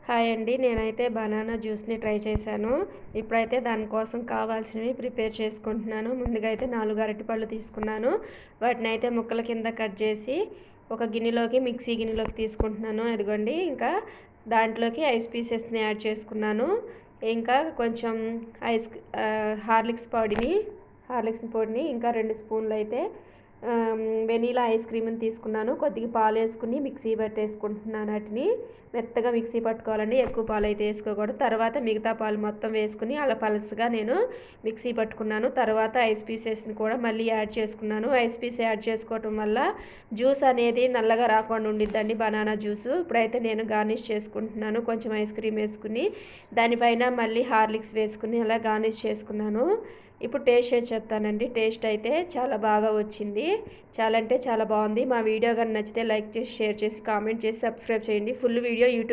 Hi అండి. నేనైతే banana జ్యూస్‌ని ట్రై చేశాను. ఇప్పుడైతే దానికోసం కావాల్సినవి ప్రిపేర్ చేసుకుంటున్నాను. ముందుగా అయితే 4 అరటిపళ్ళు తీసుకున్నాను. వాటినైతే ముక్కల కింద కట్ చేసి ఒక గిన్నెలోకి మిక్సీ గిన్నెలోకి తీసుకుంటున్నాను. అదిగోండి. ఇంకా దాంట్లోకి ఐస్ పీసెస్‌ని యాడ్ చేసుకున్నాను. ఇంకా కొంచెం హార్లిక్స్ పొడిని ఇంకా 2 స్పూన్లయితే వెనీలా ఐస్ క్రీమ్‌ని తీసుకున్నాను. కొద్దిగా పాలేసుకుని మిక్సీ పట్టేసుకుంటున్నాను ఆటిని. మెత్తగా మిక్సీ పట్టుకోవాలండి. ఎక్కువ పాలైతే ఏసుకోకూడదు. తర్వాత మిగతా పాలు మొత్తం వేసుకుని అలా పలచగా నేను మిక్సీ పట్టుకున్నాను. తర్వాత ఐస్ పీసెస్‌ని కూడా మళ్ళీ యాడ్ చేసుకున్నాను. ఐస్ పీస్ యాడ్ చేసుకోవటం వల్ల జ్యూస్ అనేది నల్లగా రాకుండా ఉండిద్దండి బనానా జ్యూసు. ఇప్పుడైతే నేను గార్నిష్ చేసుకుంటున్నాను. కొంచెం ఐస్ క్రీమ్ వేసుకుని దానిపైన మళ్ళీ హార్లిక్స్ వేసుకుని అలా గార్నిష్ చేసుకున్నాను. ఇప్పుడు టేస్ట్ చేసి చెప్తానండి. టేస్ట్ అయితే చాలా బాగా వచ్చింది. చాలా అంటే చాలా బాగుంది. మా వీడియో కానీ నచ్చితే లైక్ చేసి, షేర్ చేసి, కామెంట్ చేసి, సబ్స్క్రైబ్ చేయండి. Full video YouTube